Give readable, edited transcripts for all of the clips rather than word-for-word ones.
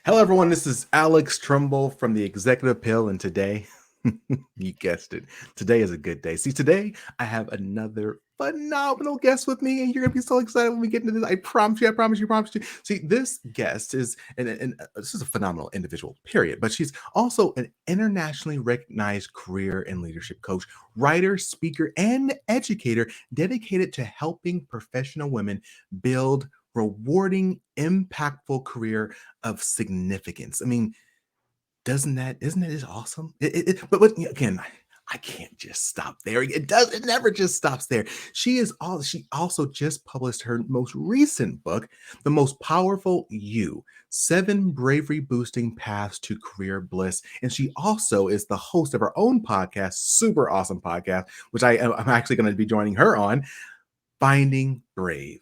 Hello, everyone. This is Alex Tremble from the Executive Pill, and today, you guessed it, today is a good day. See, today I have another phenomenal guest with me, and you're gonna be so excited when we get into this. I promise you. I promise you. Promise you. See, this guest is, and this is a phenomenal individual, period. But she's also an internationally recognized career and leadership coach, writer, speaker, and educator dedicated to helping professional women build rewarding, impactful career of significance. I mean, doesn't that isn't that just awesome? But again, I can't just stop there. It never just stops there. She also just published her most recent book, The Most Powerful You: Seven Bravery Boosting Paths to Career Bliss. And she also is the host of her own podcast, super awesome podcast, which I'm actually going to be joining her on, Finding Brave.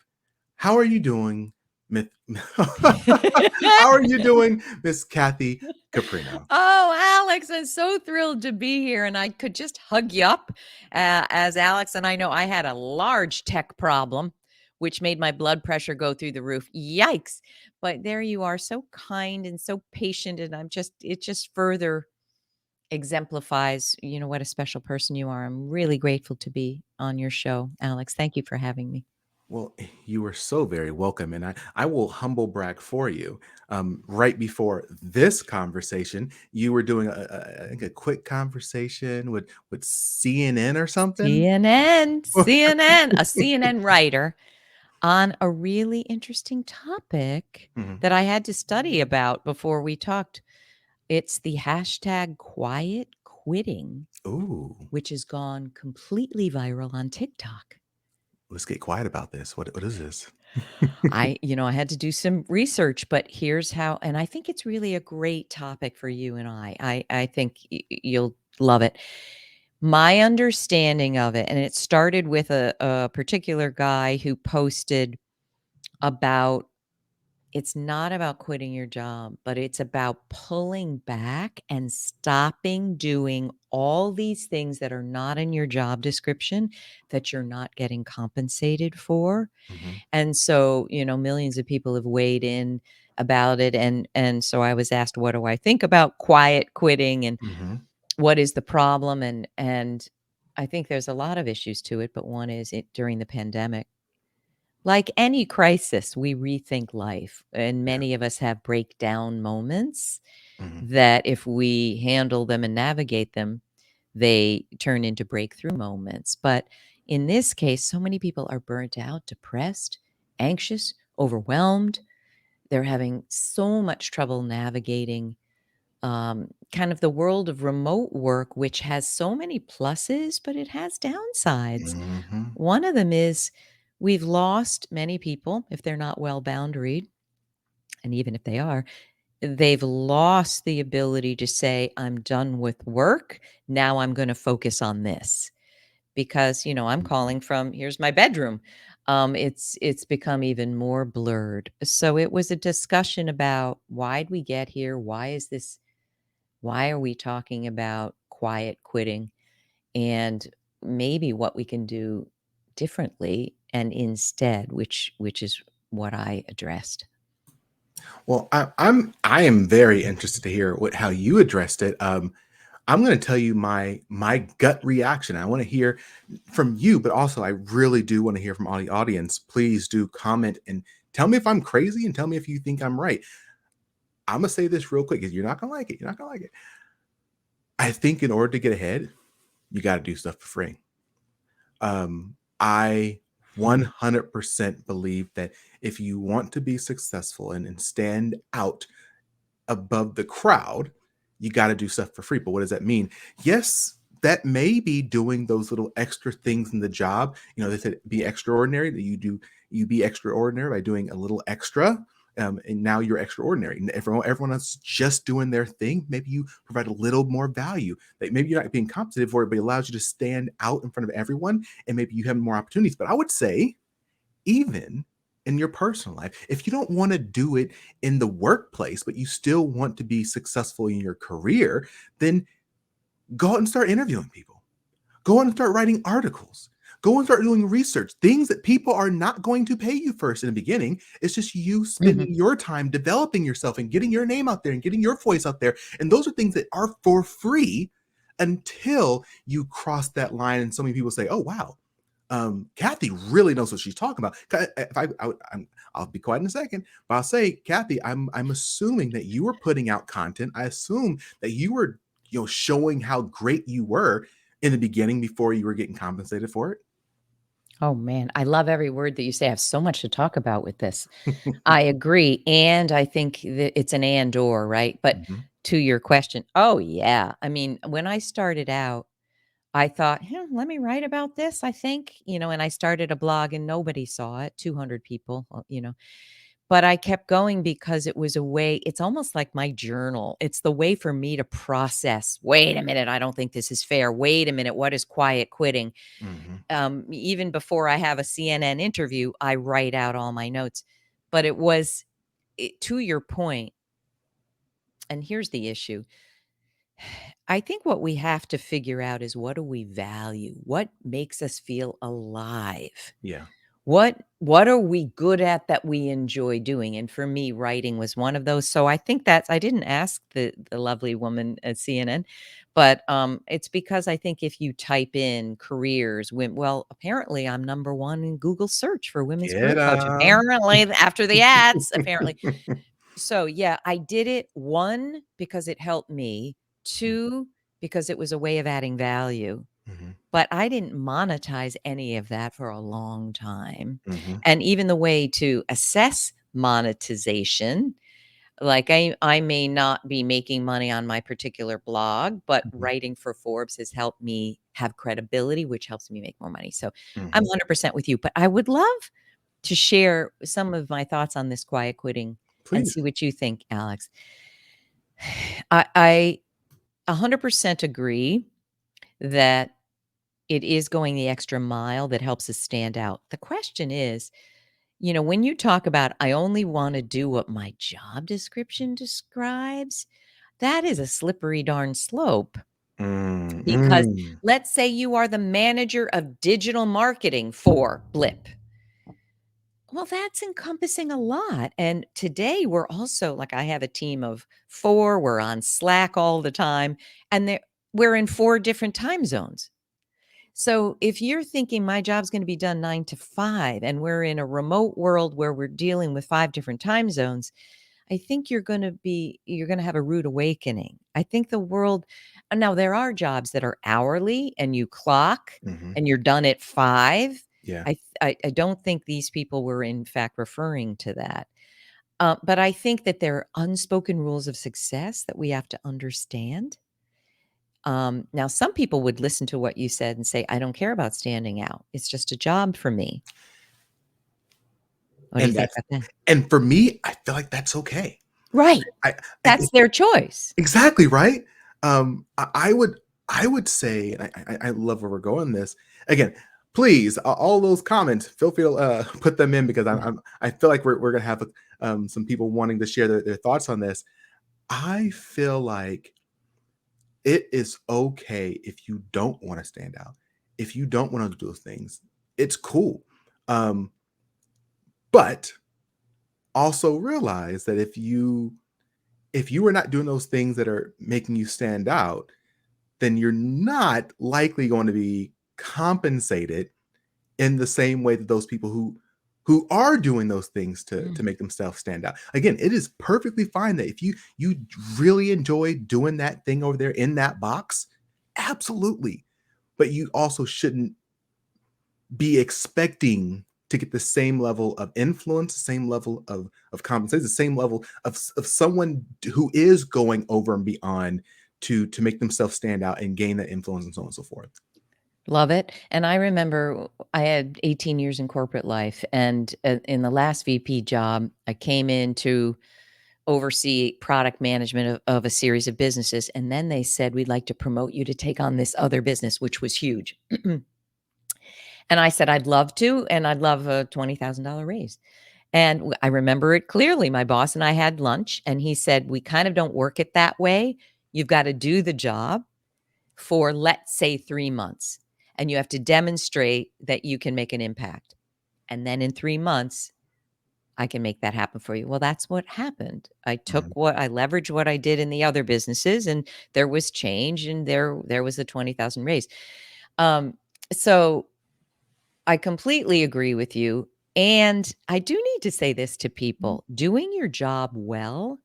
How are you doing, Miss? How are you doing, Miss Kathy Caprino? Oh, Alex, I'm so thrilled to be here. And I could just hug you up as Alex. And I know I had a large tech problem, which made my blood pressure go through the roof. Yikes. But there you are, so kind and so patient. And it just further exemplifies, what a special person you are. I'm really grateful to be on your show, Alex. Thank you for having me. Well, you are so very welcome, and I will humble brag for you. Right before this conversation, you were doing I think a quick conversation with CNN or something. A CNN writer on a really interesting topic Mhm. that I had to study about before we talked. It's the hashtag quiet quitting, Ooh, which has gone completely viral on TikTok. let's get quiet about this. What is this? I had to do some research, but here's how, and I think it's really a great topic for you and I think you'll love it. My understanding of it, and it started with a particular guy who posted about it's not about quitting your job, but it's about pulling back and stopping doing all these things that are not in your job description that you're not getting compensated for. Mhm. And so, millions of people have weighed in about it. And so I was asked, what do I think about quiet quitting and Mhm. what is the problem? And I think there's a lot of issues to it, but one is it during the pandemic. Like any crisis, we rethink life, and Yeah. many of us have breakdown moments Mhm. that if we handle them and navigate them, they turn into breakthrough moments. But in this case, so many people are burnt out, depressed, anxious, overwhelmed. They're having so much trouble navigating kind of the world of remote work, which has so many pluses, but it has downsides. Mhm. One of them is we've lost many people if they're not well boundaried. And even if they are, they've lost the ability to say, I'm done with work. Now I'm going to focus on this because, I'm calling from here's my bedroom. It's become even more blurred. So it was a discussion about why'd we get here? Why are we talking about quiet quitting and maybe what we can do differently and instead, which is what I addressed. Well, I am very interested to hear how you addressed it. I'm going to tell you my gut reaction. I want to hear from you, but also I really do want to hear from all the audience. Please do comment and tell me if I'm crazy and tell me if you think I'm right. I'm gonna say this real quick because you're not gonna like it. You're not gonna like it. I think in order to get ahead, you got to do stuff for free. I 100% believe that if you want to be successful and stand out above the crowd, you got to do stuff for free. But what does that mean? Yes, that may be doing those little extra things in the job. They said be extraordinary, that you be extraordinary by doing a little extra. And now you're extraordinary. And everyone else is just doing their thing. Maybe you provide a little more value. Like maybe you're not being compensated for it, but it allows you to stand out in front of everyone, and maybe you have more opportunities. But I would say, even in your personal life, if you don't want to do it in the workplace, but you still want to be successful in your career, then go out and start interviewing people. Go out and start writing articles. Go and start doing research. Things that people are not going to pay you first in the beginning. It's just you Mhm. spending your time developing yourself and getting your name out there and getting your voice out there. And those are things that are for free until you cross that line. And so many people say, "Oh wow, Kathy really knows what she's talking about." If I'll be quiet in a second, but I'll say, Kathy, I'm assuming that you were putting out content. I assume that you were, showing how great you were in the beginning before you were getting compensated for Oh, man, I love every word that you say. I have so much to talk about with this. it. I agree, and I think that it's an and/or, right? But Mhm, to your question, oh, yeah. I mean, when I started out, I thought, let me write about this, I think," and I started a blog and nobody saw it, 200 people, but I kept going because it was a way it's almost like my journal. It's the way for me to process, "Wait a minute, I don't think this is fair. Wait a minute, what is quiet quitting?" mhm. Even before I have a CNN interview, I write out all my notes. But to your point, and here's the issue. I think what we have to figure out is what do we value? What makes us feel alive? Yeah. What are we good at that we enjoy doing? And for me, writing was one of those. So I think I didn't ask the lovely woman at CNN, but it's because I think if you type in careers, well, apparently I'm number one in Google search for women's Get career coach. 'em. Apparently, after the ads, apparently. So yeah, I did it one because it helped me, two because it was a way of adding value. Mhm, But I didn't monetize any of that for a long time. mhm, And even the way to assess monetization, like I may not be making money on my particular blog, but mhm, writing for Forbes has helped me have credibility, which helps me make more money. So I'm mhm. 100% with you, but I would love to share some of my thoughts on this quiet quitting and Please. see what you think, Alex. I 100% agree that it is going the extra mile that helps us stand out. The question is, when you talk about, I only want to do what my job description describes, that is a slippery darn slope Mm, because mm, let's say you are the manager of digital marketing for Blip. Well, that's encompassing a lot. And today we're also like, I have a team of four, we're on Slack all the time, and we're in four different time zones. So if you're thinking my job's going to be done 9 to 5 and we're in a remote world where we're dealing with five different time zones, I think you're going to have a rude awakening. I think the world now there are jobs that are hourly and you clock mhm. and you're done at 5. Yeah. I don't think these people were in fact referring to that. But I think that there are unspoken rules of success that we have to understand. Now, some people would listen to what you said and say, I don't care about standing out. It's just a job for me. What do you And think that's about that? and for me, I feel like that's okay. Right. I That's their choice. exactly, right? I would say, and I love where we're going this. Again, please, all those comments, feel free to, put them in because I feel like we're gonna have, some people wanting to share their thoughts on this. I feel like it is okay if you don't wanna stand out, if you don't wanna do those things, it's cool. Um, but also realize that if you are not doing those things that are making you stand out, then you're not likely going to be compensated in the same way that those people who are doing those things to Mm. make themselves stand out. Again, it is perfectly fine that if you really enjoy doing that thing over there in that box, absolutely. But you also shouldn't be expecting to get the same level of influence, the same level of compensation, the same level of someone who is going over and beyond to make themselves stand out and gain that influence and so on and so forth. Love it. And I remember I had 18 years in corporate life. And in the last VP job, I came in to oversee product management of a series of businesses. And then they said, we'd like to promote you to take on this other business, which was huge. And I said, I'd love to. And I'd love a $20,000 raise. And I remember it clearly. My boss and I had lunch, and he said, we kind of don't work it that way. You've got to do the job for, let's say, 3 months. and you have to demonstrate that you can make an impact. And then in 3 months, I can make that happen for you. Well, that's what happened. I Mhm. leveraged what I did in the other businesses, and there was change, and there was a 20,000 raise. Um, so I completely agree with you. And I do need to say this to people: doing your job well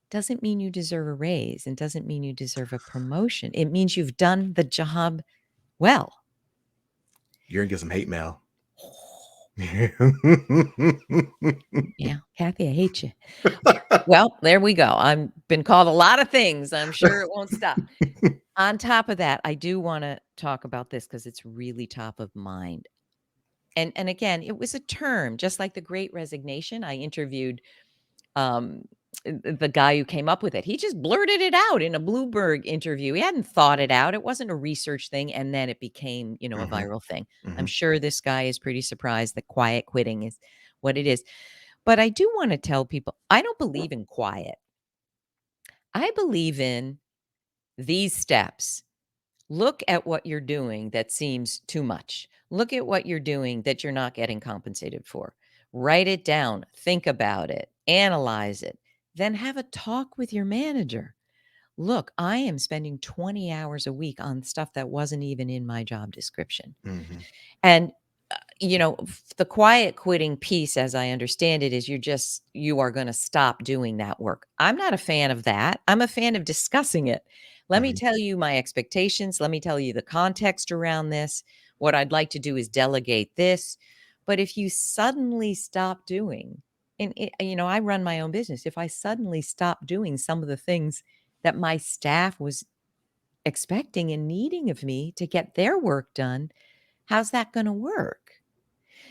doesn't mean you deserve a raise and doesn't mean you deserve a promotion. It means you've done the job well. You're gonna get some hate mail. Yeah, Kathy, I hate you. Well, there we go. I've been called a lot of things. I'm sure it won't stop. On top of that, I do wanna talk about this because it's really top of mind. And again, it was a term, just like the Great Resignation. I interviewed, um, the guy who came up with it. He just blurted it out in a Bloomberg interview. He hadn't thought it out. It wasn't a research thing, and then it became, a Mhm, viral thing. I'm mhm, sure this guy is pretty surprised that quiet quitting is what it is. But I do wanna tell people, I don't believe in quiet. I believe in these steps. Look at what you're doing that seems too much. Look at what you're doing that you're not getting compensated for. Write it down, think about it, analyze it, then have a talk with your manager. Look, I am spending 20 hours a week on stuff that wasn't even in my job description. mhm, And the quiet quitting piece, as I understand it, is you are going to stop doing that work. I'm not a fan of that. I'm a fan of discussing it. Let me mhm. tell you my expectations. Let me tell you the context around this. What I'd like to do is delegate this. But if you suddenly stop doing, I run my own business. If I suddenly stop doing some of the things that my staff was expecting and needing of me to get their work done, how's that going to work?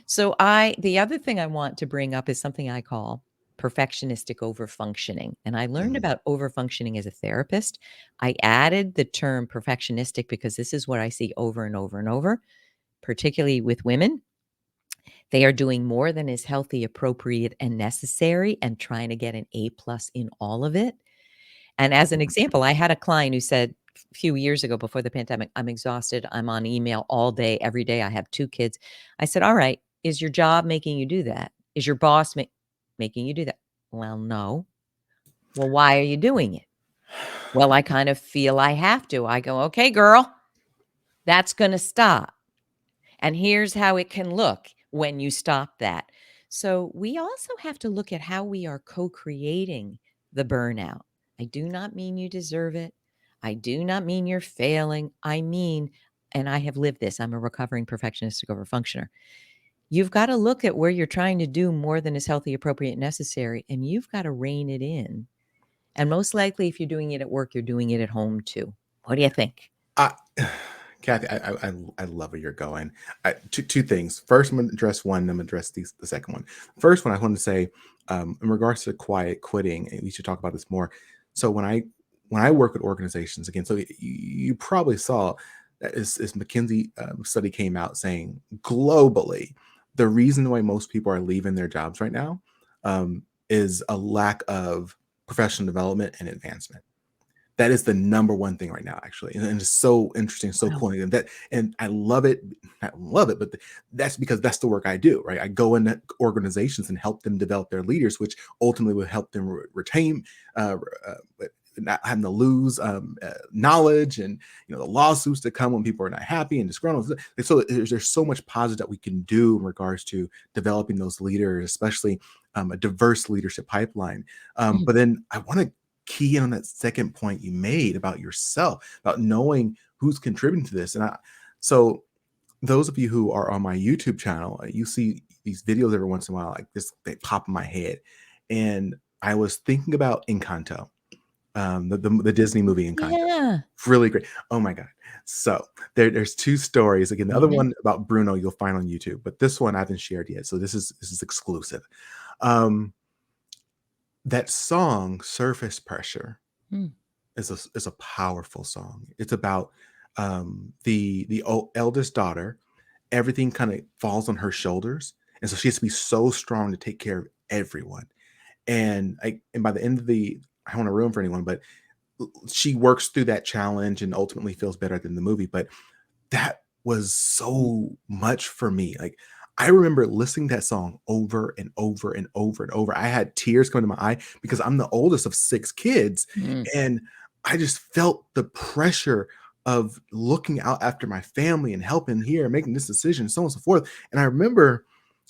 So the other thing I want to bring up is something I call perfectionistic overfunctioning. And I learned Mhm. about overfunctioning as a therapist. I added the term perfectionistic because this is what I see over and over and over, particularly with women. They are doing more than is healthy, appropriate, and necessary and trying to get an A plus in all of it. And as an example, I had a client who said a few years ago before the pandemic, I'm exhausted. I'm on email all day, every day. I have 2 kids. I said, all right, is your job making you do that? Is your boss making you do that? Well, no. Well, why are you doing it? Well, I kind of feel I have to. I go, okay, girl, that's going to stop. And here's how it can look when you stop that. So we also have to look at how we are co-creating the burnout. I do not mean you deserve it. I do not mean you're failing. I mean, and I have lived this, I'm a recovering perfectionistic overfunctioner. You've got to look at where you're trying to do more than is healthy, appropriate, necessary, and you've got to rein it in. And most likely, if you're doing it at work, you're doing it at home too. What do you think? I Kathy, I love where you're going. Two things. First, I'm gonna address one, then I'm gonna address the second one. First one, I want to say, in regards to quiet quitting, and we should talk about this more. So when I work with organizations again, so you probably saw that is McKinsey study came out saying globally, the reason why most people are leaving their jobs right now is a lack of professional development and advancement. That is the number one thing right now, actually, and it's so interesting, so Wow. cool, and I love it. I love it, but that's because that's the work I do, right? I go into organizations and help them develop their leaders, which ultimately will help them retain, not having to lose knowledge, and the lawsuits that come when people are not happy and disgruntled. So there's so much positive that we can do in regards to developing those leaders, especially a diverse leadership pipeline. Mm. But then I want to key in on that second point you made about yourself, about knowing who's contributing to this. So those of you who are on my YouTube channel, you see these videos every once in a while, like this, they pop in my head. And I was thinking about Encanto, the Disney movie Encanto. Yeah. Really great. Oh my God. So there's two stories. Again, the other Mhm. one about Bruno you'll find on YouTube, but this one I haven't shared yet. So this is exclusive. Um, that song, Surface Pressure, Mm. is a powerful song. It's about the eldest daughter. Everything kind of falls on her shoulders, and so she has to be so strong to take care of everyone. And by the end of I don't want to ruin for anyone, but she works through that challenge and ultimately feels better than the movie. But that was Mm. so much for me. Like, I remember listening to that song over and over and over and over. I had tears coming to my eye because I'm the oldest of 6 kids, Mm. and I just felt the pressure of looking out after my family and helping here and making this decision and so on and so forth. And I remember,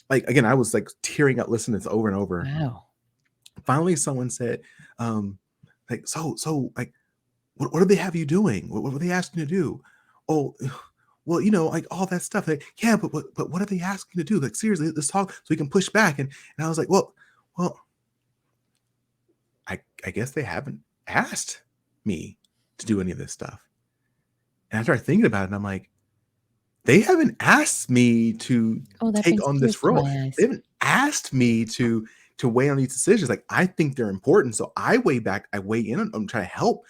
like, again, I was, like, tearing up listening to this over and over. Wow. Finally, someone said, um, like, "So, like, what do they have you doing? What are they asking you to do?" "Oh, well, like all that stuff." Like, "Yeah, but what are they asking you to do? Like, seriously, let's talk so we can push back." And I was like, well, I guess they haven't asked me to do any of this stuff. And I started thinking about it, and I'm like, they haven't asked me to Oh, that take brings on tears this to role. my They eyes. haven't asked me to weigh on these decisions. Like, I think they're important, so I weigh back, I weigh in on them, try to help,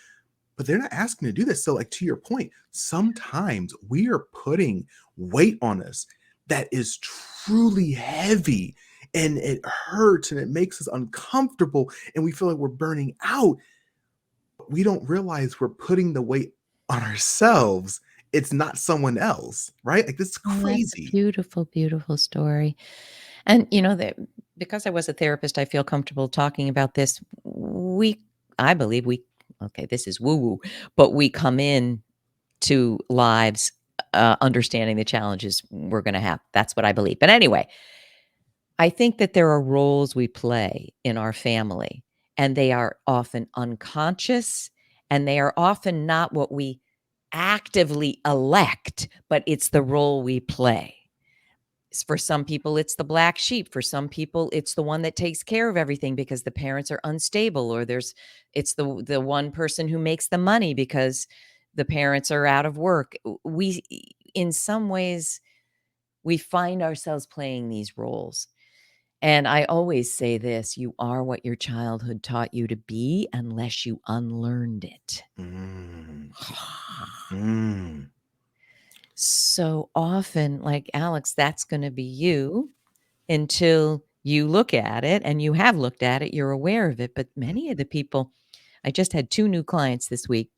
but they're not asking to do this. So, like, to your point, sometimes we are putting weight on us that is truly heavy, and it hurts and it makes us uncomfortable and we feel like we're burning out. We don't realize we're putting the weight on ourselves. It's not someone else, right? Like, this is Oh, that's a crazy. beautiful, beautiful story. And that because I was a therapist, I feel comfortable talking about this. I believe okay, this is woo woo, but we come in to lives understanding the challenges we're going to have. That's what I believe. But anyway, I think that there are roles we play in our family, and they are often unconscious, and they are often not what we actively elect, but it's the role we play. For some people, it's the black sheep. For some people, it's the one that takes care of everything because the parents are unstable, or it's the one person who makes the money because the parents are out of work. In some ways, we find ourselves playing these roles. And I always say this: you are what your childhood taught you to be unless you unlearned it. Mm, mm, So often, like Alex, that's going to be you until you look at it, and you have looked at it, you're aware of it. But mm, many of the people, I just had 2 new clients this week.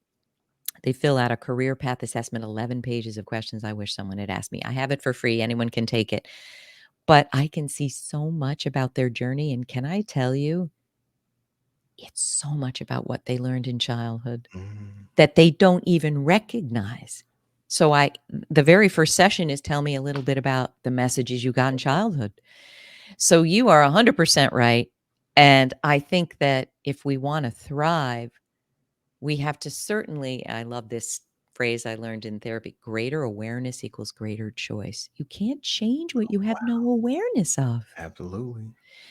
They fill out a career path assessment, 11 pages of questions I wish someone had asked me. I have it for free. Anyone can take it. But I can see so much about their journey. And can I tell you, it's so much about what they learned in childhood mm. that they don't even recognize. So the very first session is tell me a little bit about the messages you got in childhood. So you are 100% right. And I think that if we want to thrive, we have to certainly, I love this phrase I learned in therapy, greater awareness equals greater choice. You can't change what you have no awareness of. Absolutely.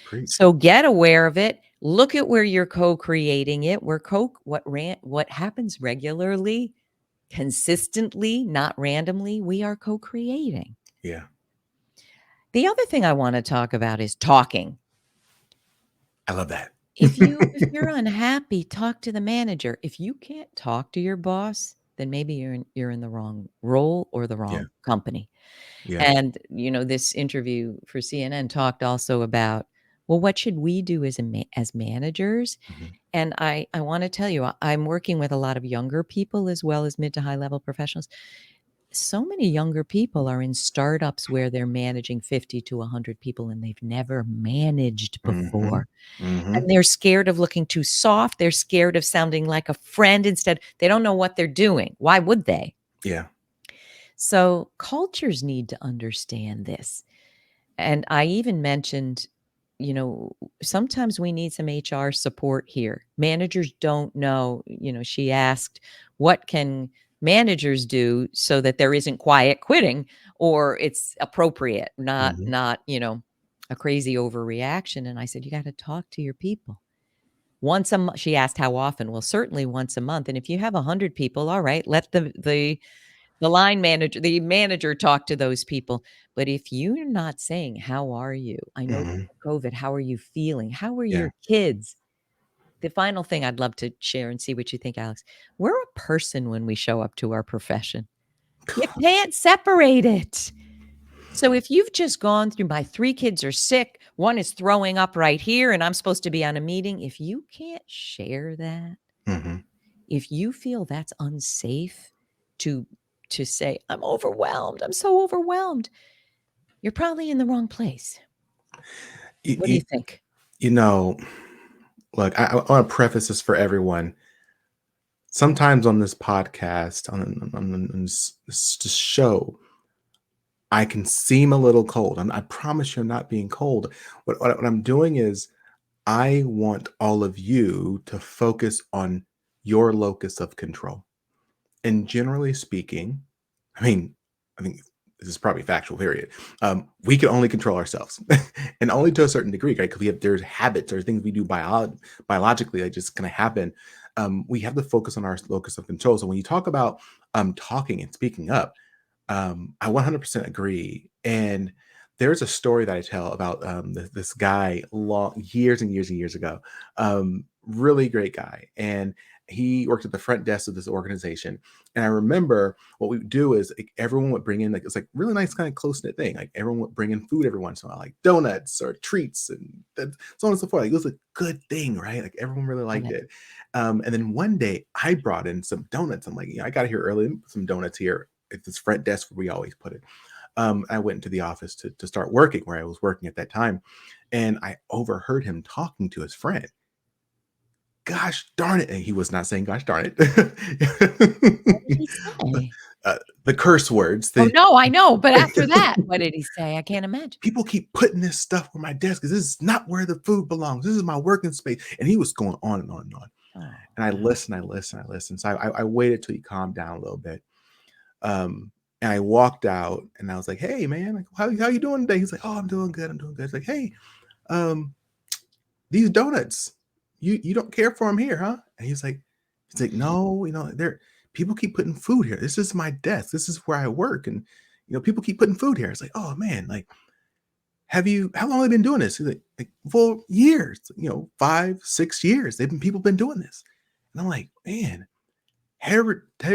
Preach. So get aware of it. Look at where you're co-creating it. What happens regularly, consistently, not randomly, we are co-creating. Yeah. The other thing I want to talk about is talking. I love that. If you're unhappy, talk to the manager. If you can't talk to your boss, then maybe you're in the wrong role or the Yeah. wrong company. Yeah. And, this interview for CNN talked also about, well, what should we do as managers? Mhm. And I wanna tell you, I'm working with a lot of younger people as well as mid to high level professionals. So many younger people are in startups where they're managing 50 to 100 people, and they've never managed Mhm. before. And Mhm. they're scared of looking too soft. They're scared of sounding like a friend instead. They don't know what they're doing. Why would they? Yeah. So cultures need to understand this. And I even mentioned, sometimes we need some HR support here. Managers don't know, she asked, what can managers do so that there isn't quiet quitting or it's appropriate, not Mhm. not, a crazy overreaction. And I said, you got to talk to your people. Once a month, she asked how often. Well, certainly once a month. And if you have 100 people, all right, let the manager talk to those people. But if you're not saying, "How are you? I know Mhm. COVID, how are you feeling? How are Yeah. your kids?" The final thing I'd love to share and see what you think, Alex. We're a person when we show up to our profession. You can't separate it. So if you've just gone through, "My 3 kids are sick, one is throwing up right here, and I'm supposed to be on a meeting," if you can't share that, Mhm. if you feel that's unsafe to to say, I'm overwhelmed. I'm so overwhelmed. You're probably in the wrong place. You, What do you you, think? you know, look, I want to preface this for everyone. Sometimes on this podcast, on this show, I can seem a little cold. I promise you, I'm not being cold. What I'm doing is I want all of you to focus on your locus of control. And generally speaking, I mean, I think this is probably factual, period. We can only control ourselves and only to a certain degree, right? Because there's habits or things we do biologically that just kind of happen. We have to focus on our locus of control. So when you talk about talking and speaking up, I 100% agree. And there's a story that I tell about this guy long years and years and years ago. Really great guy, and he worked at the front desk of this organization. And I remember what we would do is like, everyone would bring in like it's like really nice kind of close knit thing. Like everyone would bring in food every once in a while, like donuts or treats and so on and so forth. Like it was a good thing, right? Like everyone really Love liked it. it. And then one day I brought in some donuts. I'm like, I got here early, some donuts here at this front desk where we always put it. I went into the office to start working where I was working at that time. And I overheard him talking to his friend. Gosh darn it. And he was not saying gosh darn What did it. he say? uh, the curse words, Oh, the no, I know. But after that, what did he say? I can't imagine. people keep putting this stuff on my desk because this is not where the food belongs. This is my working space. And he was going on and on and on. Oh, And I wow. listened, I listened, I listened. So I waited till he calmed down a little bit. And I walked out and I was like, hey man, like, how you doing today? He's like, oh, I'm doing good. I'm doing good. It's like, hey, um, these donuts, you don't care for them here, huh? And he's like, no, there people keep putting food here. This is my desk. This is where I work. And people keep putting food here. It's like, oh man, like how long have they been doing this? He's like for years, 5, 6 years. People been doing this. And I'm like, man, have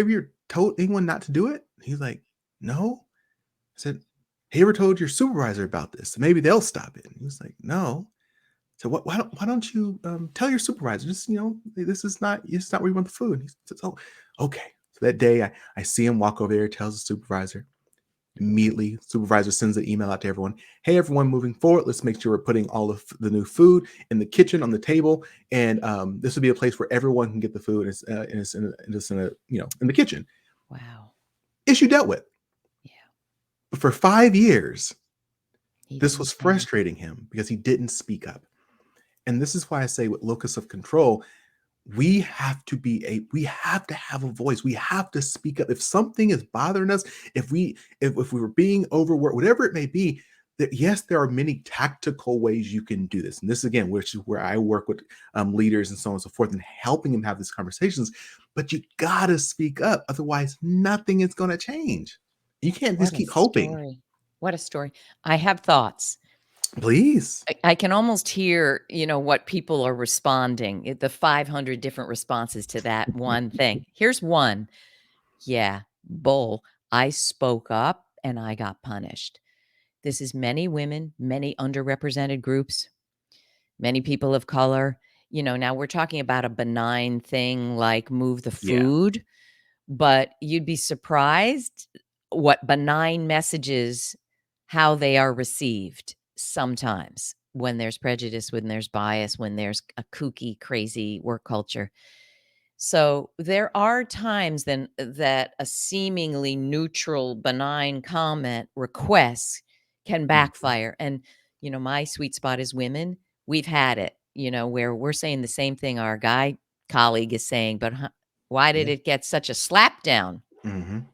you told anyone not to do it? He's like, no. I said, have you ever told your supervisor about this? Maybe they'll stop it. And he was like, no. So why don't you tell your supervisor? Just this is not where you want the food. He says, oh, okay. So that day I see him walk over there, tells the supervisor. Immediately, supervisor sends an email out to everyone. Hey, everyone, moving forward, let's make sure we're putting all of the new food in the kitchen on the table, and this will be a place where everyone can get the food. In the kitchen. Wow. Issue dealt with. Yeah. But for 5 years, He this didn't was say anything. frustrating him because he didn't speak up. And this is why I say with locus of control, we have to have a voice. We have to speak up. If something is bothering us, if we were being overworked, whatever it may be, that yes, there are many tactical ways you can do this. And this again, which is where I work with leaders and so on and so forth, and helping them have these conversations. But you gotta speak up, otherwise, nothing is going to change. You can't just What a keep hoping. story. What a story. I have thoughts. Please. I can almost hear, what people are responding, the 500 different responses to that one thing. Here's one. Yeah, bull. I spoke up and I got punished. This is many women, many underrepresented groups, many people of color. Now we're talking about a benign thing like move the Yeah, food, but you'd be surprised what benign messages, how they are received sometimes when there's prejudice, when there's bias, when there's a kooky, crazy work culture. So there are times then that a seemingly neutral, benign comment request can mhm, backfire. And, my sweet spot is women. We've had it, where we're saying the same thing our guy colleague is saying, but why did yeah, it get such a slap down? mhm,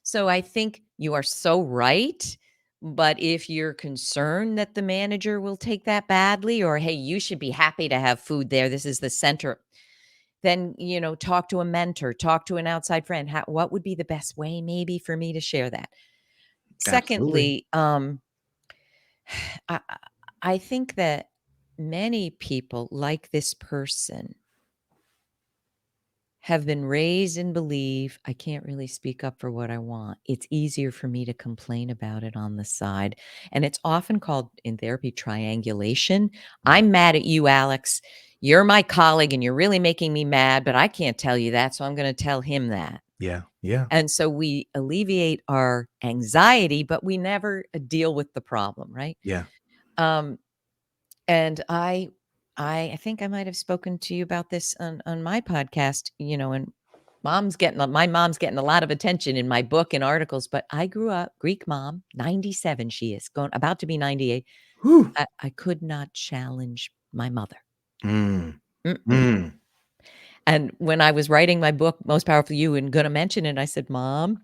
So I think you are so right. But if you're concerned that the manager will take that badly, or hey, you should be happy to have food there, this is the center, then, talk to a mentor, talk to an outside friend. What would be the best way maybe for me to share that? absolutely, Secondly, I, I I think that many people like this person have been raised and believe I can't really speak up for what I want. It's easier for me to complain about it on the side. And it's often called in therapy triangulation. mm, I'm mad at you, Alex. You're my colleague and you're really making me mad, but I can't tell you that. So I'm going to tell him that. Yeah. Yeah. And so we alleviate our anxiety, but we never deal with the problem, right? Yeah. Um, and I think I might have spoken to you about this on my podcast, and my mom's getting a lot of attention in my book and articles, but I grew up Greek mom, 97 she is, going about to be 98. Whew. I could not challenge my mother. Mm. Mm-mm. Mm. And when I was writing my book, Most Powerful You, and gonna mention it, I said, "Mom,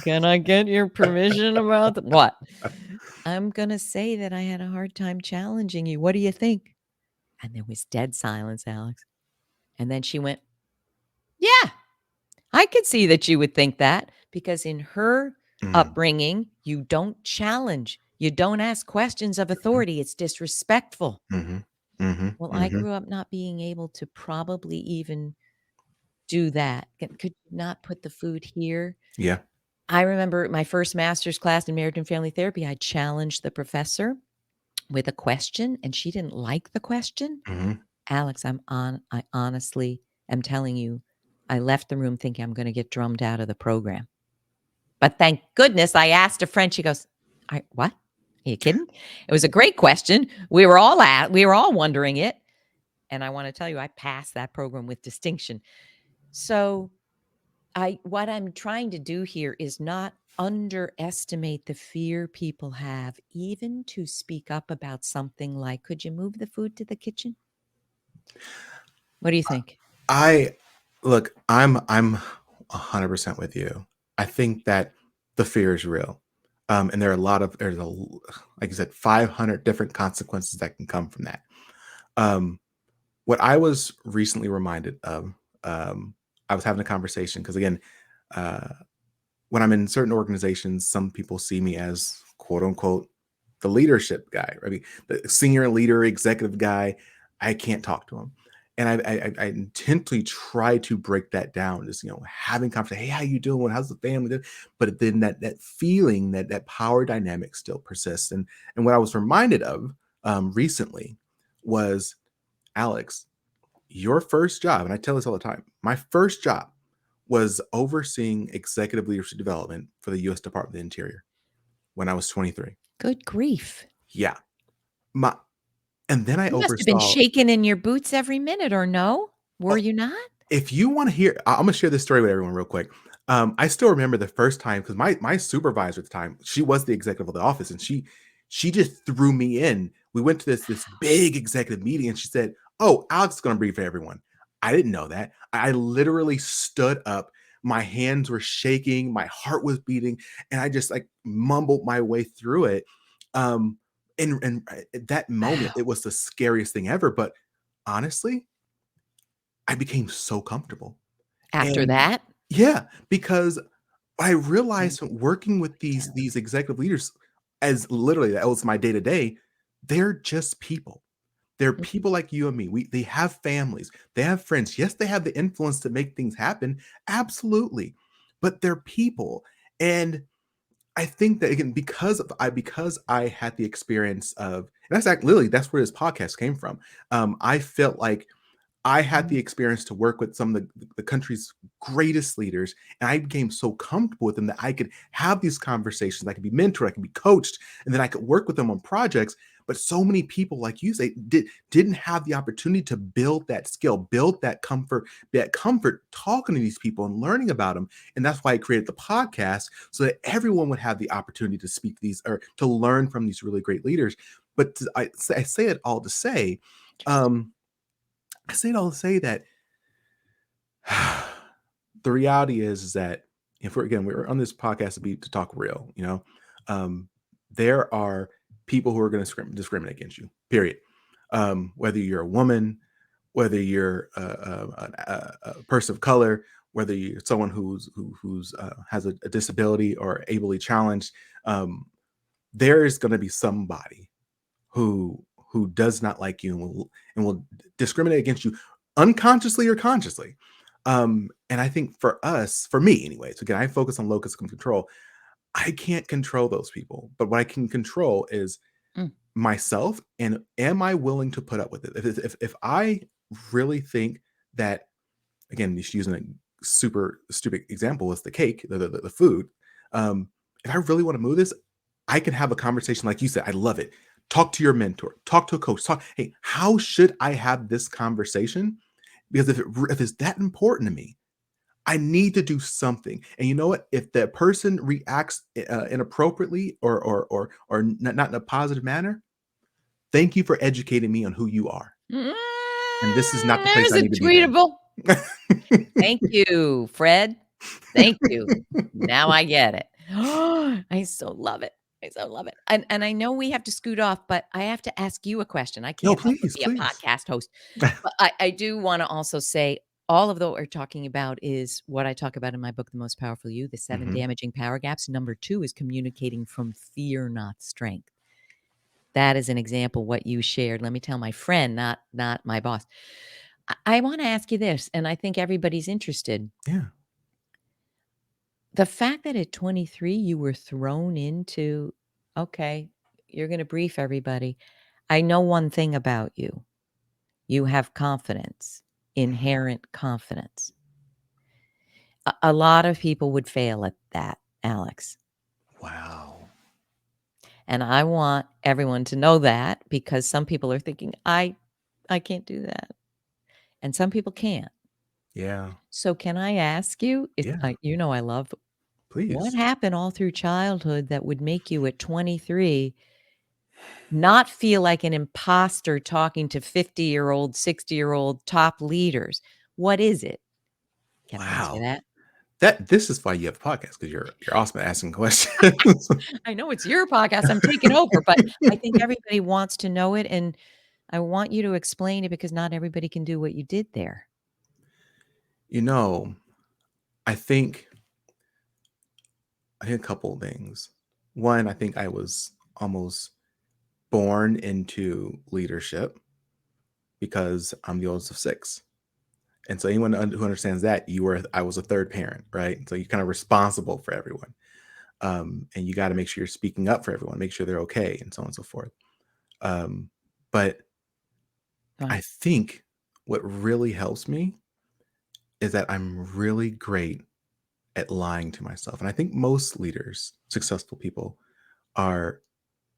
can I get your permission about what? I'm gonna say that I had a hard time challenging you. What do you think?" And there was dead silence, Alex. And then she went, "Yeah, I could see that you would think that because in her Mm. upbringing, you don't challenge. You don't ask questions of authority. It's disrespectful." Mhm. Mhm. Well, I Mhm. grew up not being able to probably even do that. Could you not put the food here? Yeah. I remember my first master's class in marriage and family therapy, I challenged the professor with a question and she didn't like the question. Mhm. Alex, I honestly am telling you, I left the room thinking I'm gonna get drummed out of the program. But thank goodness I asked a friend. She goes, "I what? Are you kidding?" It was a great question. We were all wondering it. And I want to tell you, I passed that program with distinction. So what I'm trying to do here is not underestimate the fear people have, even to speak up about something like, "Could you move the food to the kitchen?" What do you think? I look, I'm 100% with you. I think that the fear is real. And there are a lot of like I said, 500 different consequences that can come from that. Um, what I was recently reminded of, I was having a conversation because again, uh, when I'm in certain organizations, some people see me as quote unquote the leadership guy. I mean, the senior leader, executive guy. I can't talk to him, and I intently try to break that down. Just having conversation. Hey, how you doing? How's the family doing? But then that feeling that power dynamic still persists. And what I was reminded of recently was Alex, your first job, and I tell this all the time. My first job was overseeing executive leadership development for the U.S. Department of the Interior when I was 23. Good grief. Yeah, my and then I You must have been oversaw. shaking in your boots every minute, or no? Were Oh, you not? if you want to hear, I'm gonna share this story with everyone real quick. I still remember the first time because my supervisor at the time, she was the executive of the office, and she just threw me in. We went to this big executive meeting, and she said, "Oh, Alex is gonna brief everyone." I didn't know that. I literally stood up. My hands were shaking, my heart was beating, and I just like mumbled my way through it. Um, and at that moment, Wow. it was the scariest thing ever. But honestly, I became so comfortable. After And that? yeah, because I Mm, realized working with these Alex. executive leaders as literally that was my day to day, they're just people. They're Mhm. people like you and me. They have families, they have friends. Yes, they have the influence to make things happen. Absolutely. But they're people. And I think that again, because I had the experience of, and that's like literally that's where this podcast came from. I felt like I had the Mm. experience to work with some of the country's greatest leaders, and I became so comfortable with them that I could have these conversations. I could be mentored, I could be coached, and then I could work with them on projects. But so many people, like you say, didn't have the opportunity to build that skill, build that comfort talking to these people and learning about them. And that's why I created the podcast so that everyone would have the opportunity to speak to these or to learn from these really great leaders. But I say it all to say, um, I say it all to say that the reality is that if we're on this podcast to talk real, um, there are people who are going to discriminate against you. Period. Whether you're a woman, whether you're a person of color, whether you're someone who's has a disability or ably challenged, um, there is going to be somebody who does not like you and will discriminate against you unconsciously or consciously. And I think for me anyways, again, I focus on locus of control. I can't control those people, but what I can control is Mm. myself, and am I willing to put up with it? If I really think that, again, just using super stupid example was the cake, the food. If I really want to move this, I can have a conversation like you said. I love it. Talk to your mentor. Talk to a coach. Talk. Hey, how should I have this conversation? Because if it's that important to me, I need to do something. And you know what? If that person reacts inappropriately or not in a positive manner, thank you for educating me on who you are. And this is not the place There's I a need to be then. tweetable. Thank you, Fred. Thank you. Now I get it. I so love it. I so love it. And I know we have to scoot off, but I have to ask you a question. I No, can't help but please, be a please. podcast host. But I do want to also say all of what we're talking about is what I talk about in my book, The Most Powerful You, the 7 Mhm. damaging power gaps. Number 2 is communicating from fear, not strength. That is an example what you shared. Let me tell my friend, not my boss. I want to ask you this, and I think everybody's interested. Yeah. The fact that at 23 you were thrown into, okay, you're going to brief everybody. I know one thing about you. You have confidence, inherent confidence. A lot of people would fail at that, Alex. Wow. And I want everyone to know that because some people are thinking, I can't do that. And some people can't. Yeah. So can I ask you, if Yeah. I love what Please. happened all through childhood that would make you at 23 not feel like an imposter talking to 50-year-old, 60-year-old top leaders? What is it? Can I ask you Wow. that? This is why you have a podcast, because you're awesome at asking questions. I know it's your podcast, I'm taking over, but I think everybody wants to know it, and I want you to explain it because not everybody can do what you did there. You know, I think a couple of things. One, I think I was almost born into leadership because I'm the oldest of 6. And so anyone who understands that, I was a third parent, right? So you're kind of responsible for everyone. And you got to make sure you're speaking up for everyone, make sure they're okay, and so on and so forth. But I Right. think what really helps me is that I'm really great at lying to myself. And I think most leaders, successful people, are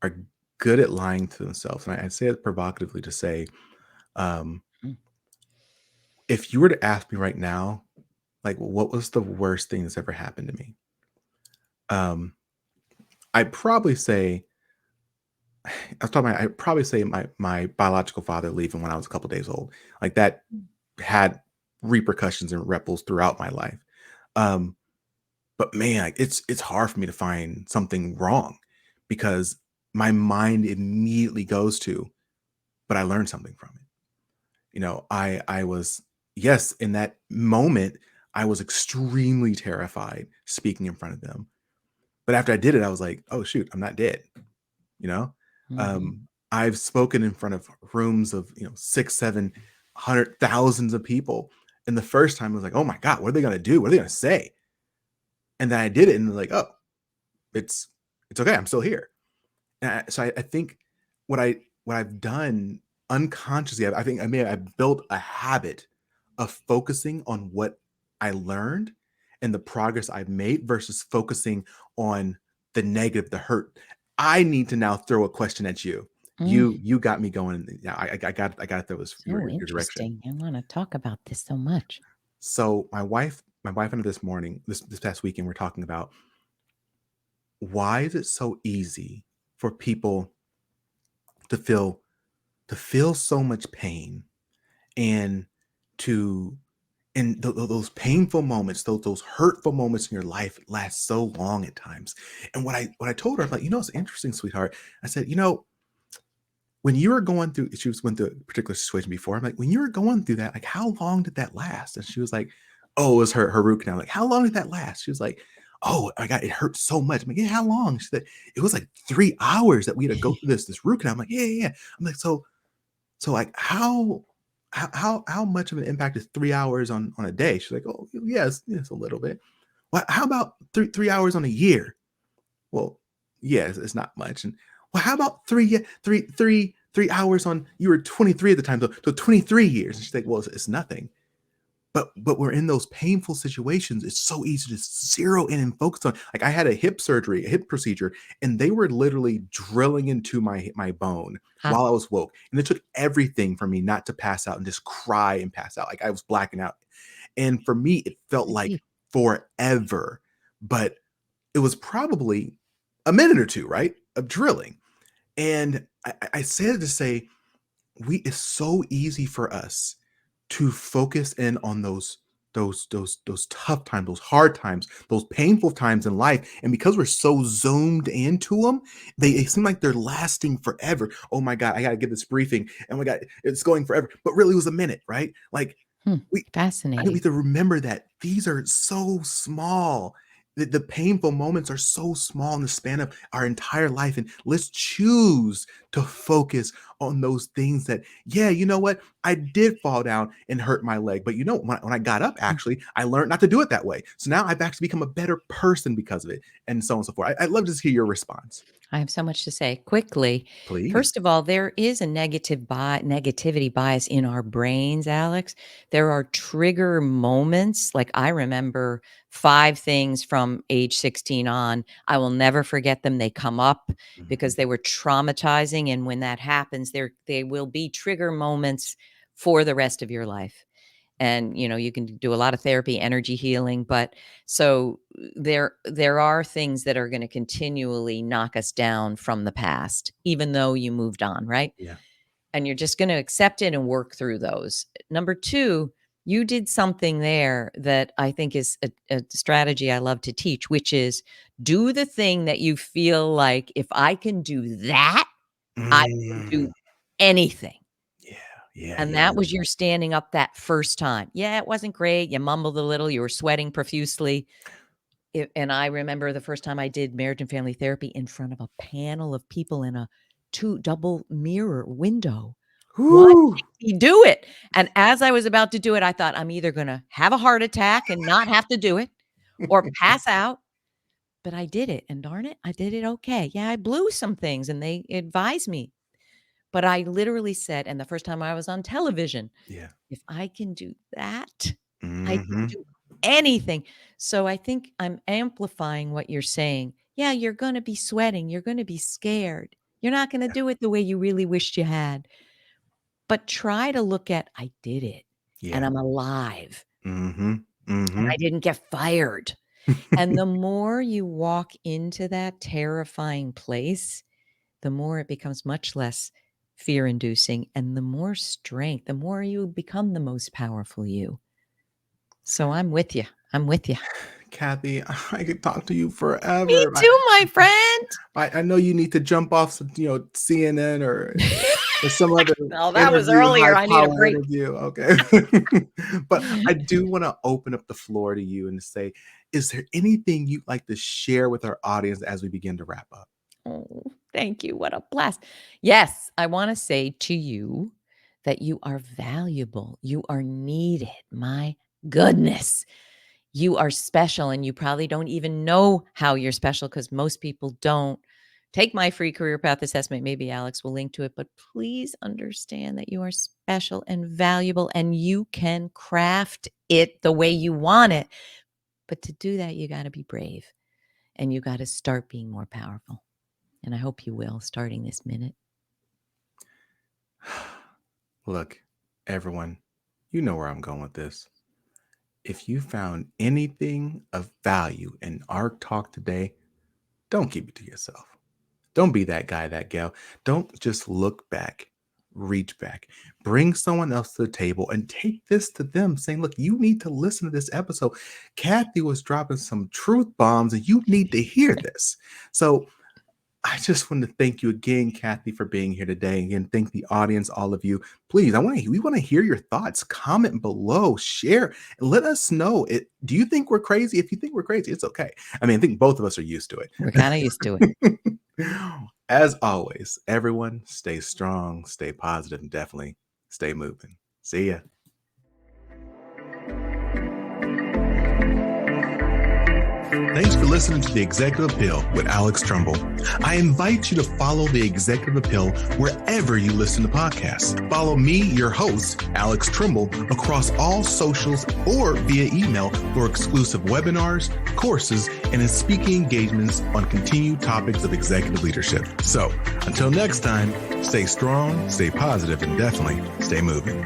are good at lying to themselves. And I say it provocatively to say, um, Mm. if you were to ask me right now, like, what was the worst thing that's ever happened to me? Um, I'd probably say I'd probably say my biological father leaving when I was a couple days old. Like that had repercussions and ripples throughout my life. Um, but man, it's hard for me to find something wrong because my mind immediately goes to, but I learned something from it. I was, yes, in that moment, I was extremely terrified speaking in front of them. But after I did it, I was like, oh shoot, I'm not dead. You know, Mhm. um, I've spoken in front of rooms of 6, 700 thousands of people, and the first time I was like, oh my god, what are they gonna do? What are they gonna say? And then I did it, and they're like, oh, it's it's okay, I'm still here. So I think what I've done unconsciously, I think I've built a habit of focusing on what I learned and the progress I've made versus focusing on the negative, the hurt. I need to now throw a question at you. Mm. You got me going. Yeah, I got to throw this So your direction. interesting. I wanna talk about this so much. So my wife and I this past weekend, we're talking about why is it so easy for people to feel so much pain and to and those painful moments, those hurtful moments in your life last so long at times. And what I told her, I'm like, it's interesting, sweetheart. I said, when you were going through, she was went through a particular situation before. I'm like, when you were going through that, like, how long did that last? And she was like, oh, it was her root canal. I'm like, how long did that last? She was like, oh, I got it hurt so much. I'm like, yeah, how long? She said, it was like 3 hours that we had to go through this root canal. I'm like, yeah, yeah, yeah. I'm like, so like how much of an impact is 3 hours on a day? She's like, oh yes, a little bit. Well, how about 3 hours on a year? Well, yes, it's not much. And well, how about 3 hours on, you were 23 at the time, so 23 years. And she's like, well, it's nothing. but we're in those painful situations. It's so easy to zero in and focus on. Like I had a hip surgery, a hip procedure, and they were literally drilling into my bone Ah, while I was woke. And it took everything for me not to pass out and just cry and pass out. Like I was blacking out. And for me, it felt I like see. forever. But it was probably a minute or two, right? Of drilling. And I said it to say, it's so easy for us to focus in on those tough times, those hard times, those painful times in life. And because we're so zoomed into them, they seem like they're lasting forever. Oh my God, I gotta get this briefing. Oh my God, it's going forever. But really it was a minute, right? Like Hmm, we I think we fascinating. have to remember that these are so small. The painful moments are so small in the span of our entire life. And let's choose to focus on those things that, yeah, you know what? I did fall down and hurt my leg. But when I got up, Hmm. actually, I learned not to do it that way. So now I've actually become a better person because of it, and so on and so forth. I'd love to hear your response. I have so much to say. Quickly, Please. first of all, there is a negativity bias in our brains, Alex. There are trigger moments. Like I remember 5 things from age 16 on. I will never forget them. They come up Mhm. because they were traumatizing, and when that happens, they will be trigger moments for the rest of your life. And you can do a lot of therapy, energy healing, but so there are things that are going to continually knock us down from the past even though you moved on, right? Yeah. And you're just going to accept it and work through those. Number 2, you did something there that I think is a strategy I love to teach, which is do the thing that you feel like, if I can do that, I can do Mm. anything. Yeah. Yeah. And Yeah. that was your standing up that first time. Yeah, it wasn't great. You mumbled a little, you were sweating profusely. And I remember the first time I did marriage and family therapy in front of a panel of people in a two double mirror window watching Woo. me do it. And as I was about to do it, I thought, I'm either gonna have a heart attack and not have to do it or pass out. But I did it. And darn it, I did it okay. Yeah, I blew some things and they advised me. But I literally said, and the first time I was on television, Yeah. if I can do that, I can Mhm. do anything. So I think I'm amplifying what you're saying. Yeah, you're going to be sweating. You're going to be scared. You're not going to Yeah. do it the way you really wished you had. But try to look at, I did it and Yeah. I'm alive Mhm. and I Mhm. didn't get fired. And the more you walk into that terrifying place, the more it becomes much less fear inducing and the more strength, the more you become the most powerful you. So I'm with you. I'm with you. Kathy, I could talk to you Me forever. too, my friend. I know you need to jump off some, CNN or some other No, that was interview, high earlier. I need a power break. interview, okay? But I do wanna open up the floor to you and say, is there anything you'd like to share with our audience as we begin to wrap up? Oh, thank you. What a blast. Yes, I want to say to you that you are valuable. You are needed. My goodness. You are special, and you probably don't even know how you're special because most people don't. Take my free career path assessment. Maybe Alex will link to it, but please understand that you are special and valuable and you can craft it the way you want it. But to do that, you got to be brave and you got to start being more powerful. And I hope you will starting this minute. Look, everyone, you know where I'm going with this. If you found anything of value in our talk today, don't keep it to yourself. Don't be that guy, that gal. Don't just look back, reach back. Bring someone else to the table and take this to them, saying, look, you need to listen to this episode. Kathy was dropping some truth bombs and you need to hear this. So I just want to thank you again, Kathy, for being here today. Again, thank the audience, all of you. Please, we want to hear your thoughts. Comment below, share, and let us know. Do you think we're crazy? If you think we're crazy, it's okay. I mean, I think both of us are used to We're kind of used to it. it. As always, everyone, stay strong, stay positive, and definitely stay moving. See ya. Thanks for listening to The Executive Appeal with Alex Tremble. I invite you to follow The Executive Appeal wherever you listen to podcasts. Follow me, your host, Alex Tremble, across all socials or via email for exclusive webinars, courses, and speaking engagements on continued topics of executive leadership. So until next time, stay strong, stay positive, and definitely stay moving.